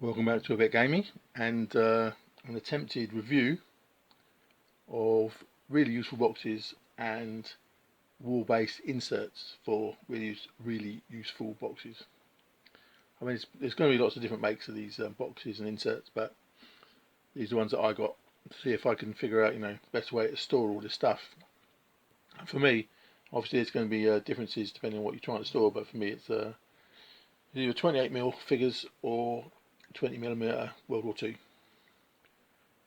Welcome back to a bit Gamey, and an attempted review of really useful boxes and wall-based inserts for really useful boxes. I mean, there's going to be lots of different makes of these boxes and inserts, but these are the ones that I got to see if I can figure out, best way to store all this stuff. And for me, obviously, there's going to be differences depending on what you're trying to store, but for me, it's either 28mm figures or 20mm World War II,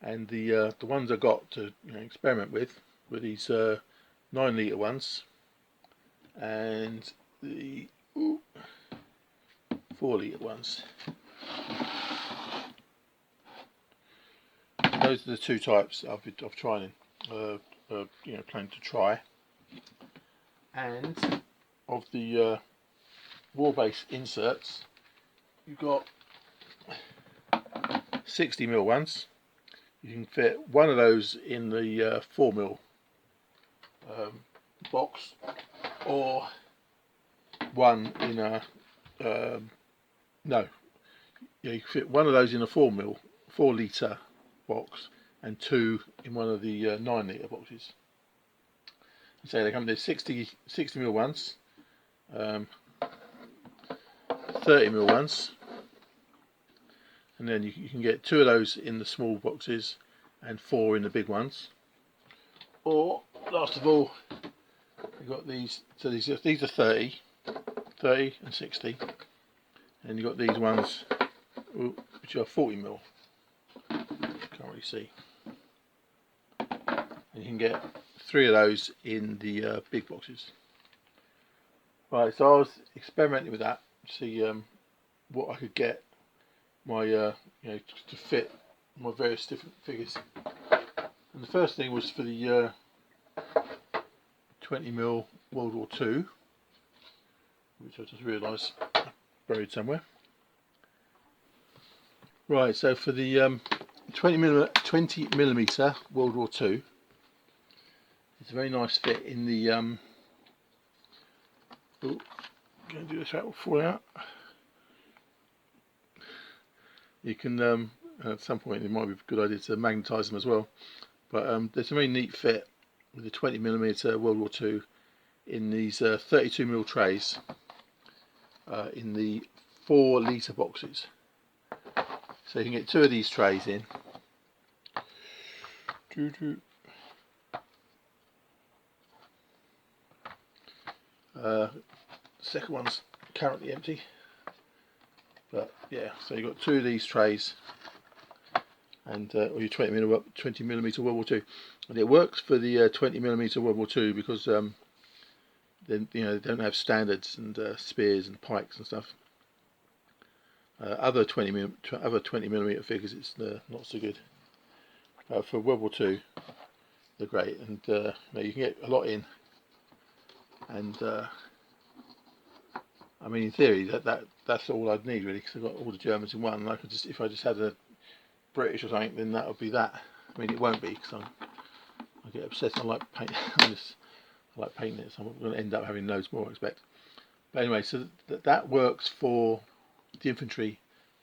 and the ones I got to experiment with were these 9-litre ones and the 4-litre ones. Those are the two types I've trying planning to try. And of the wall-based inserts, you've got 60mm ones. You can fit one of those in the 4mm box, or one in a you can fit one of those in a 4-litre box, and two in one of the 9-litre boxes. So they come with 60mm ones, 30mm ones, and then you can get two of those in the small boxes and 4 in the big ones. Or last of all, you've got these. So these are 30 and 60, and you've got these ones which are 40mm. Can't really see. And you can get 3 of those in the big boxes. Right, so I was experimenting with that to see what I could get my to fit my various different figures. And the first thing was for the 20mm World War II, which I just realised I buried somewhere. Right, so for the 20mm World War II, it's a very nice fit in the going to do this, that will fall out. You can at some point it might be a good idea to magnetise them as well, but there's a very neat fit with the 20mm World War II in these 32mm trays in the 4-litre boxes. So you can get 2 of these trays in. Second one's currently empty, but yeah, so you've got 2 of these trays, and or your 20mm World War II, and it works for the 20mm World War II because then they don't have standards and spears and pikes and stuff. Other 20mm figures, it's not so good. For World War II, they're great, and you can get a lot in. And I mean, in theory, that's all I'd need really, because I've got all the Germans in one. And I could just, if I just had a British or something, then that would be that. I mean, it won't be, because I get obsessed. I like paint. I like painting it, so I'm going to end up having loads more, I expect. But anyway, so that works for the infantry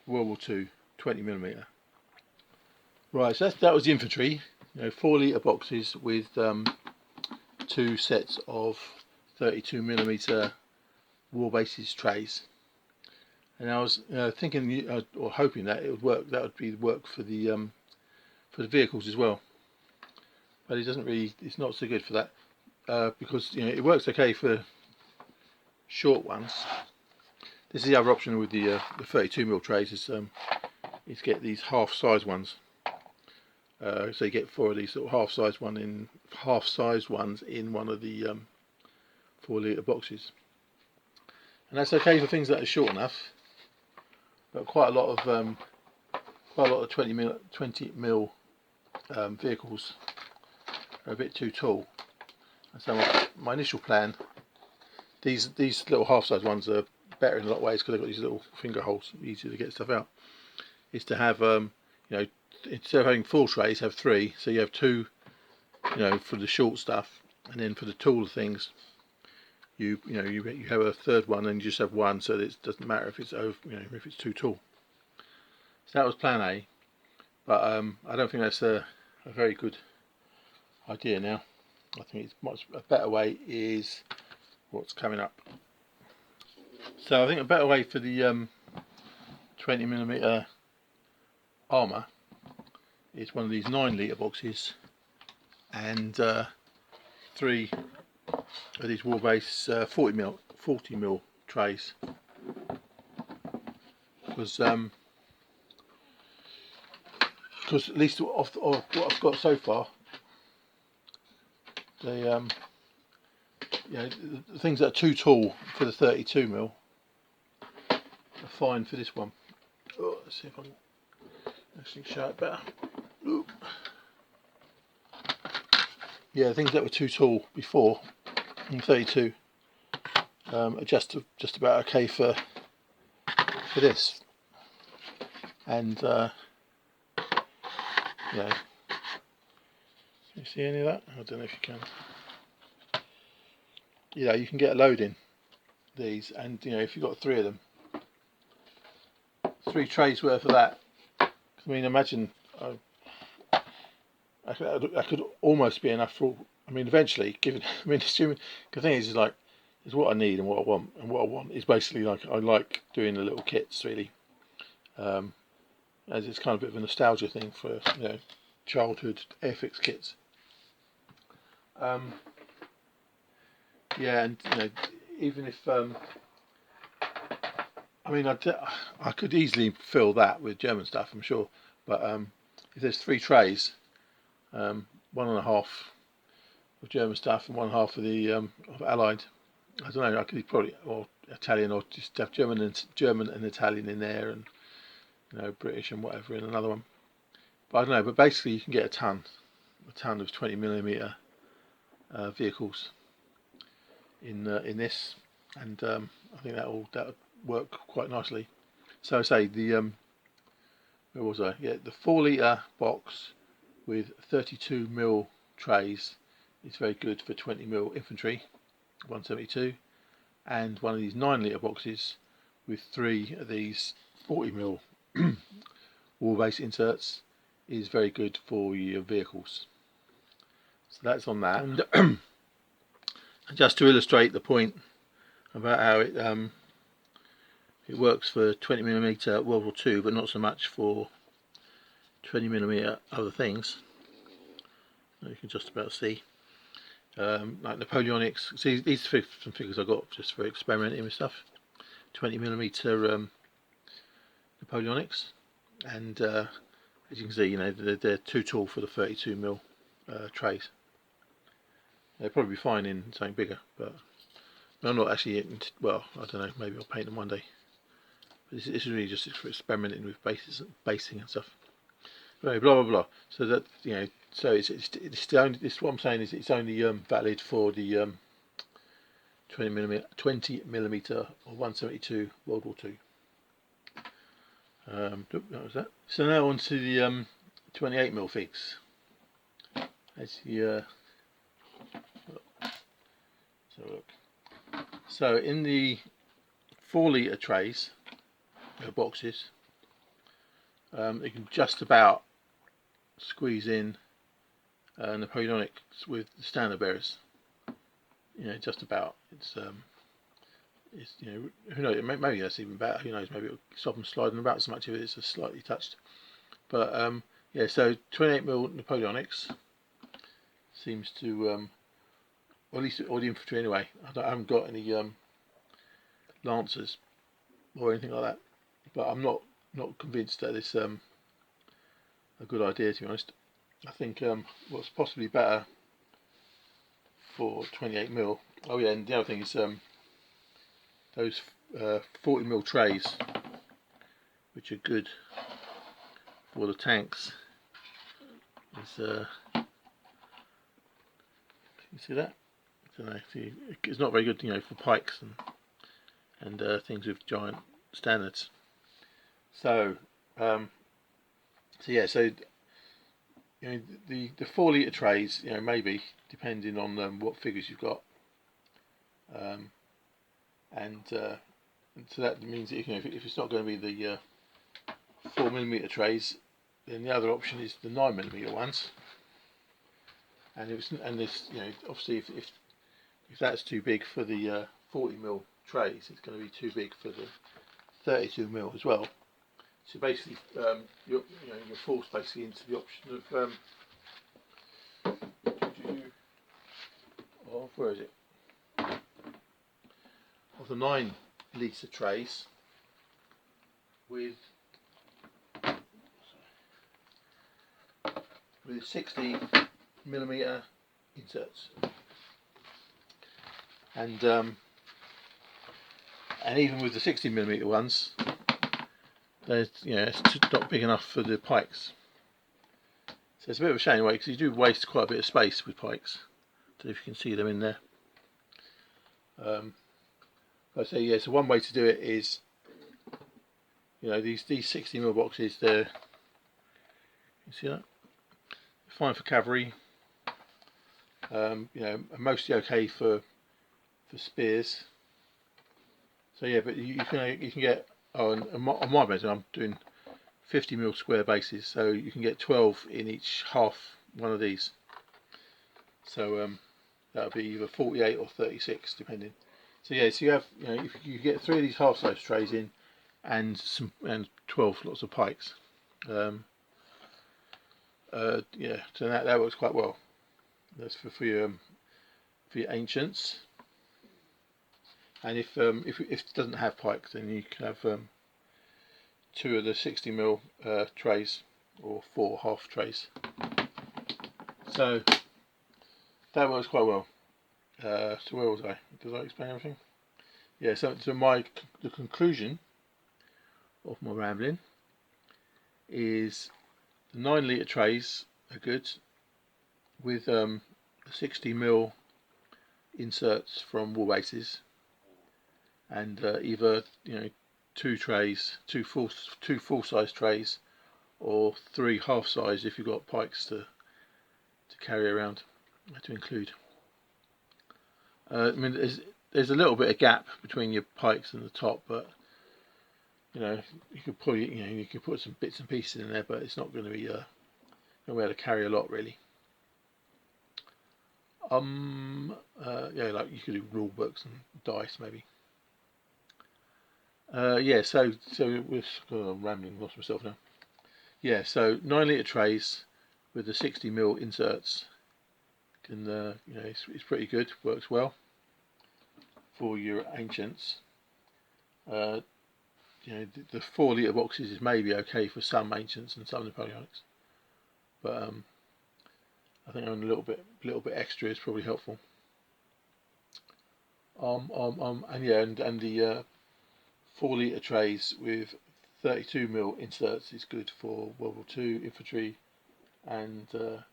World War II 20mm. Right, so that was the infantry. 4-litre boxes with 2 sets of 32mm Warbases trays. And I was thinking or hoping that it would work. That would be work for the vehicles as well. But it doesn't really. It's not so good for that because it works okay for short ones. This is the other option with the 32mm trays is get these half-size ones. So you get 4 of these sort of half-sized ones in one of the 4-litre boxes, and that's okay for things that are short enough. But quite a lot of 20mm vehicles are a bit too tall. And so my initial plan, these little half-size ones are better in a lot of ways because they've got these little finger holes, easier to get stuff out. Is to have instead of having 4 trays, have 3. So you have 2, for the short stuff, and then for the taller things, you have a third one, and you just have 1, so it doesn't matter if it's over, if it's too tall. So that was plan A, but I don't think that's a very good idea now. I think it's much a better way is what's coming up. So I think a better way for the 20mm armour is one of these 9 litre boxes and 3 of these Warbase 40mm trays, because at least of what I've got so far, they you know, the things that are too tall for the 32mm are fine for this one. Oh, let's see if I can actually show it better. Ooh. Yeah, the things that were too tall before in 32 are just about okay for this. And yeah, can you see any of that? I don't know if you can. You know, you can get a load in these, and you know, if you've got 3 of them, 3 trays worth of that. I mean, imagine I could almost be enough for. I mean, eventually, given. I mean, assuming the thing is like, is what I need and what I want, and what I want is basically like I like doing the little kits really, as it's kind of a bit of a nostalgia thing for, you know, childhood Airfix kits. Yeah, and you know, even if I mean, I could easily fill that with German stuff, I'm sure, but if there's 3 trays, 1.5 of German stuff and 1.5 of the of Allied. I don't know. I could probably, or Italian, or just have German and Italian in there, and you know, British and whatever in another one. But I don't know. But basically, you can get a ton of 20mm vehicles in this, and I think that would work quite nicely. So I say the where was I? Yeah, the 4 litre box with 32mm trays is very good for 20mm infantry, 172, and one of these 9 litre boxes with 3 of these 40mm Warbase inserts is very good for your vehicles. So that's on that. And just to illustrate the point about how it works for 20mm World War II, but not so much for 20mm other things. You can just about see, like Napoleonics. See, these are some figures I got just for experimenting with stuff. 20mm Napoleonics, and as you can see, you know, they're too tall for the 32mm trays. They'll probably be fine in something bigger, but I'm not actually. Well, I don't know. Maybe I'll paint them one day. But this is really just for experimenting with basing and stuff. Anyway, blah blah blah. So that, you know, so it's only, this, what I'm saying is it's only valid for the 20mm or 172 World War II. That was that. So now on to the 28mm figs. As you look. So in the 4 litre trays, boxes, you can just about squeeze in Napoleonics with the standard bearers. You know, just about. It's you know, who knows? Maybe that's even better. Who knows? Maybe it'll stop them sliding about so much if it's just slightly touched. But yeah, so 28mm Napoleonics seems to, or at least all the infantry anyway. I haven't got any lancers or anything like that, but I'm not convinced that it's a good idea, to be honest. I think what's possibly better for 28mm. Oh yeah, and the other thing is those 40mm trays, which are good for the tanks. Is can you see that? I don't know. It's not very good, you know, for pikes and things with giant standards. So so yeah, so you know, the 4 litre trays, you know, maybe depending on what figures you've got, and so that means that, you know, if it's not going to be the 4mm trays, then the other option is the 9mm ones. And this, you know, obviously if that's too big for the 40mm trays, it's going to be too big for the 32mm as well. So basically, you're forced basically into the option of where is it? Of the 9-litre trays with 60mm inserts, and even with the 60mm ones, there's, you know, it's not big enough for the pikes. So it's a bit of a shame, because you do waste quite a bit of space with pikes. So if you can see them in there. I say, yeah, so one way to do it is, you know, these 60mm boxes, they're, you see that? Fine for cavalry. You know, mostly okay for spears. So yeah, but you can get, on my base I'm doing 50mm square bases, so you can get 12 in each half one of these. So that'll be either 48 or 36 depending. So yeah, so you have, you know, if you get 3 of these half size trays in and 12 lots of pikes. Yeah, so that works quite well. That's for your ancients. And if it doesn't have pikes, then you can have 2 of the 60mm trays, or 4 half trays. So that works quite well. So where was I? Did I explain everything? Yeah. So the conclusion of my rambling is the 9-litre trays are good with 60mm inserts from Warbases, and either, you know, 2 trays, two full size trays, or 3 half size if you've got pikes to carry around, to include. I mean, there's a little bit of gap between your pikes and the top, but you know, you could put some bits and pieces in there, but it's not going to be going to be able to carry a lot really. Yeah, like you could do rule books and dice maybe. Yeah, so I'm rambling, lost myself now. Yeah, so 9-litre trays with the 60mm inserts can, you know, it's pretty good, works well for your ancients. You know, the 4-litre boxes is maybe okay for some ancients and some Napoleonics, but I think on a little bit extra is probably helpful. And yeah, and the 4-litre trays with 32mm inserts is good for World War II infantry, and the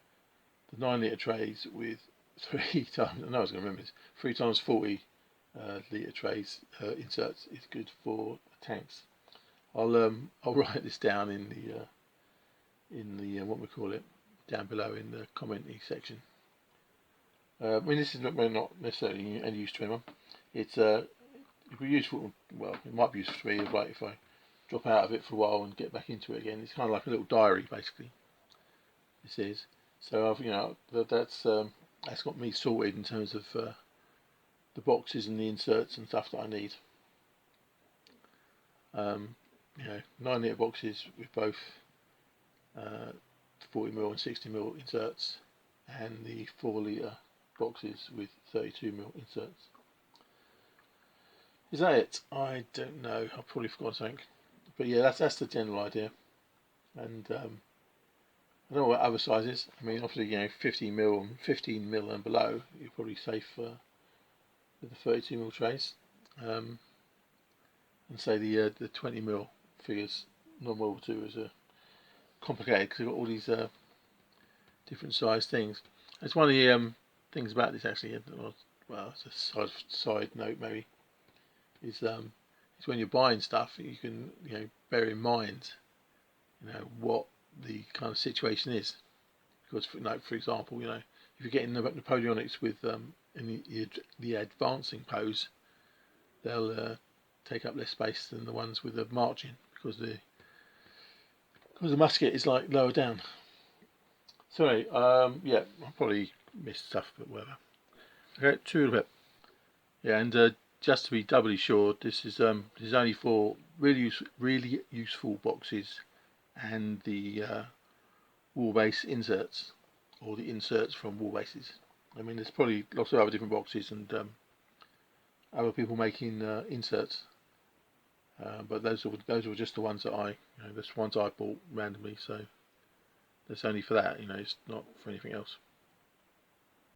9-litre trays with 3 times, I know I was going to remember this, 3 times 40 litre trays inserts is good for tanks. I'll write this down in the what we call it, down below in the commenting section. I mean, this is not necessarily any use to anyone. It's it'd be useful. Well, it might be useful to me, like if I drop out of it for a while and get back into it again. It's kind of like a little diary, basically. This is. So I've, you know, that's got me sorted in terms of the boxes and the inserts and stuff that I need. You know, 9-litre boxes with both 40mm and 60mm inserts, and the 4-litre boxes with 32mm inserts. Is that it? I don't know. I probably forgot something, but yeah, that's the general idea. And I don't know what other sizes. I mean, obviously, you know, 15mm and below, you're probably safe with the 32mm trays. And say the 20mm figures, non-World War II, is complicated because you've got all these different size things. It's one of the things about this actually. Well, it's a side note maybe. Is when you're buying stuff, you can, you know, bear in mind, you know, what the kind of situation is. Because, for example, you know, if you're getting Napoleonics with in the advancing pose, they'll take up less space than the ones with the marching, because because the musket is like lower down. So anyway, yeah, I probably missed stuff, but whatever. Okay, two of it. Yeah, and just to be doubly sure, this is only for really useful boxes and the Warbase inserts, or the inserts from Warbases. I mean, there's probably lots of other different boxes and other people making inserts, but those were just the ones that that's the ones I bought randomly. So that's only for that. It's not for anything else.